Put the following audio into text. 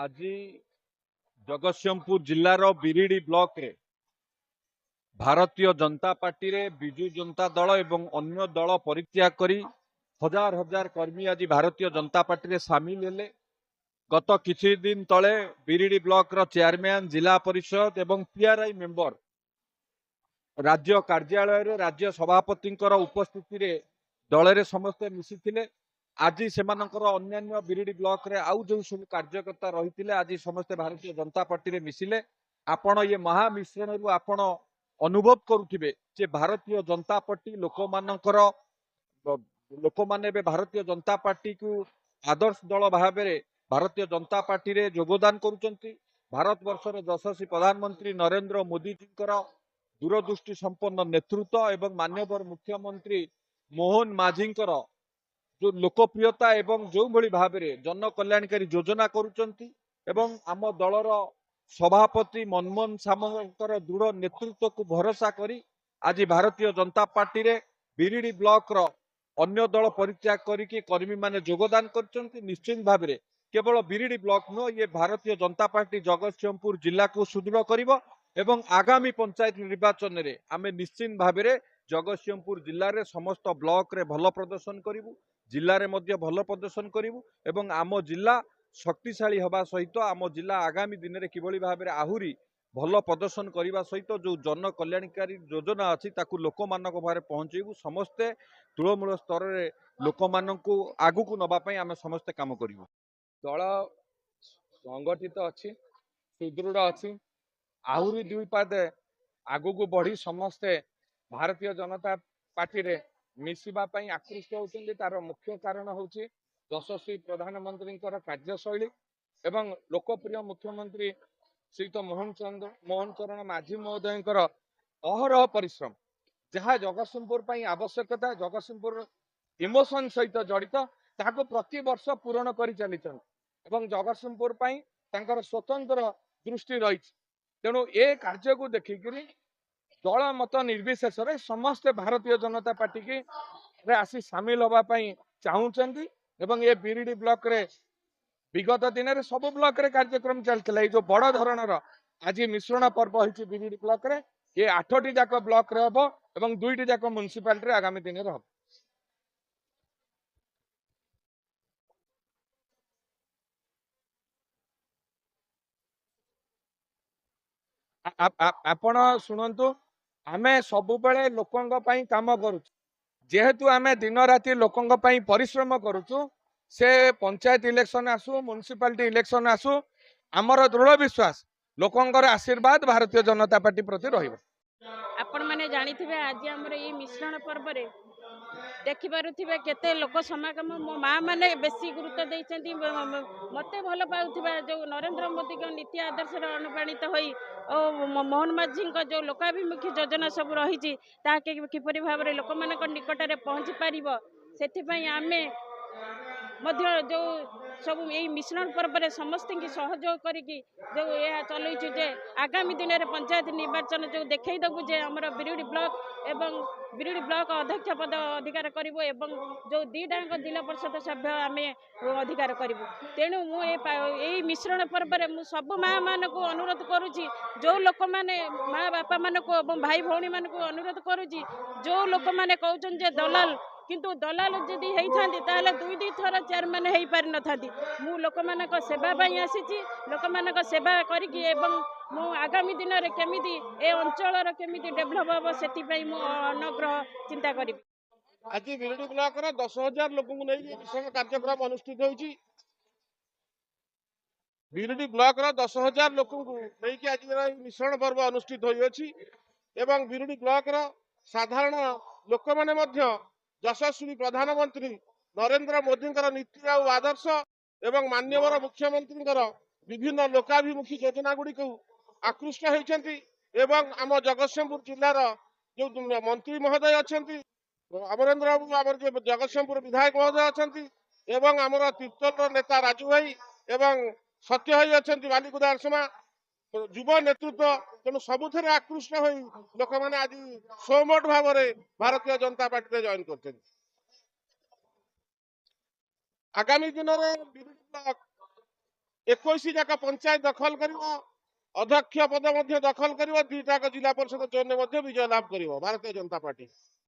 आज जगतसिंहपुर जिलार बिरिडी ब्लॉक रे भारतीय जनता पार्टी रे विजु जनता दल एवं अन्य दल परित्याग करी हजार हजार कर्मी आज भारतीय जनता पार्टी रे सामिल हेले। गत किछि दिन तले बिरिडी ब्लॉक रो चेयरमैन जिला परिषद एवं पीआरआई मेंबर राज्य कार्यालय रे राज्य सभापति उपस्थिति रे दल रे समस्ते मिसिथिले। आज सेमानकर अन्यान्य बिरिडी ब्लॉक रे आउ जो सब कार्यकर्ता रही आज समस्ते भारतीय जनता पार्टी रे मिसिले। आपण ये महामिश्रण रु आपण अनुभव करुथिबे जे भारतीय जनता पार्टी लोक माने भारतीय जनता पार्टी को आदर्श दल भाव में भारतीय जनता पार्टी रे योगदान करुचंती। भारत वर्षर यशस्वी प्रधानमंत्री नरेंद्र मोदी जी दूरदृष्टि संपन्न नेतृत्व एवं माननीय मुख्यमंत्री मोहन माझी जो लोकप्रियता एवं जो भली भाव में जन कल्याणकारी योजना करुचंती एवं आम दलर सभापति मनमोहन सामंतर दृढ़ नेतृत्व को भरोसा करी आज भारतीय जनता पार्टी रे बिरिडी ब्लॉक रो अन्य दल परित्याग करिकी कर्मी माने योगदान करचंती। निश्चित भाव में केवल बिरिडी ब्लॉक नो ये भारतीय जनता पार्टी जगतसिंहपुर जिला को सुदृढ़ करिवो एवं आगामी पंचायत निर्वाचन रे आमे निश्चित भाव में जगतसिंहपुर जिले में समस्त ब्लॉक रे भल प्रदर्शन करिवु, जिले में मध्य भल प्रदर्शन करिवु एवं आम जिला शक्तिशाली हवा सहित आम जिला आगामी दिन में किभली भाव में आहुरी भल प्रदर्शन करने सहित जो जन कल्याणकारी योजना अच्छी ताकू लोक मानक भारे पहुंचेबू। समस्ते तृणमूल स्तर में लोक मानकू आगु को नबापाई आमे समस्ते काम करिवु। दल संगठित अच्छी सुदृढ़ अच्छी आहुरी दुई पादे आगु को बढ़ी समस्ते भारतीय जनता पार्टी रे मिसिबा पई आकृष्ट होउछन्ती। तार मुख्य कारण होउछि यशस्वी प्रधानमंत्री कार्यशैली एवं लोकप्रिय मुख्यमंत्री श्रीयुत मोहन चरण माझी महोदय अहरह परिश्रम जहाँ जगतसिंहपुर पई आवश्यकता जगतसिंहपुर इमोशन सहित जड़ित ताको प्रति वर्ष पूरण कर चली एवं जगतसिंहपुर पई तांकर स्वतंत्र दृष्टि रही। तेणु ए कार्य को देखिकी दल मत निर्विशेष समस्ते भारतीय जनता पार्टी की रे आसी सामिल होगापी चाहूँगी एवं ये बिरिडी ब्लॉक रे विगत दिन में सब ब्लॉक रे कार्यक्रम चलता जो बड़ धरणर आज मिश्रण पर्व होती बिरिडी ब्लॉक रे ये 8टी जाक ब्लॉक रे हम एवं 2टी जाक म्युनिसिपालिटी रे आगामी दिन में हम। आपण शुणु आमे सबु बेले लोकंग पई काम करू जेहेतु आमे दिन राति लोकंग पई परिश्रम करूचु से पंचायत इलेक्शन आसु म्युनिसिपालिटी इलेक्शन आसु आमर दृढ़ विश्वास लोकंगर आशीर्वाद भारतीय जनता पार्टी प्रति रहिबो। आपण माने जानिथिबे आज हमर ई मिश्रण पर्व रे देखि पारुथिबे केते लोक समागम मो माँ माने बेसी गुरुत्व देइछन्ती मते भल पाउथिबा जो नरेंद्र मोदी के नीति आदर्श रे अनुप्राणित होई ओ मोहन माझी जो लोकाभिमुखी योजना सब रही किपरि भाव में लोक मान निकट में पहुँची पार से आमे मध्य जो सब यही मिश्रण पर्व में समस्त की सहयोग करिकी जो यह चलुचु जे आगामी दिन में पंचायत निर्वाचन जो देखईदेबू जे आमर बिरिडी ब्लॉक एवं बिरिडी ब्लॉक अध्यक्ष पद अधिकार करूँ एवं जो दीटाक जिला परिषद सभ्य आम अधिकार करूँ। तेणु मुझे मिश्रण पर्व में मु सब माँ मान को अनुरोध करुँची जो लोक मैंने माँ बापा मान को भाई भौणी मान को अनुरोध करुँची जो लोक मैंने कहते दलाल किंतु दलाल जदि होती ताले 2-2 थर चेयरमैन हो पारि न था मु लोक मान सेवा आसी लोक मान सेवा करी मु आगामी दिन में केमिति ए अंचल केमिति डेभलप हम से अनग्रह चिंता करी। आज बिरिडी ब्लॉक 10,000 लोक मिश्रण कार्यक्रम अनुष्ठित होती। बिरिडी ब्लॉक 10,000 लोक आज मिश्रण पर्व अनुष्ठित होती एवं बिरिडी ब्लॉक साधारण लोक मैंने यशस्वी प्रधानमंत्री नरेंद्र मोदी नीति आदर्श एवं माननीय मुख्यमंत्री विभिन्न लोकाभिमुखी योजना गुड़ी को आकृष्ट होती एवं आम जगतसिंहपुर जिलार जो मंत्री महोदय अच्छा अमरेंद्र बाबू आम जगतसिंहपुर विधायक महोदय अच्छा एवं आमर तीर्तोल नेता राजू भाई एवं सत्य भाई अच्छा बालिकुदा आरसमा युव नेतृत्व तेणु सबुथ आकृष्ट हो लोक मैंने आज सोमोट भाव में भारतीय जनता पार्टी जॉइन कर आगामी दिन में 21 जाक पंचायत दखल करिवो अध्यक्ष पद दखल कर 2 जिला परिषद चयन विजय लाभ कर भारतीय जनता पार्टी।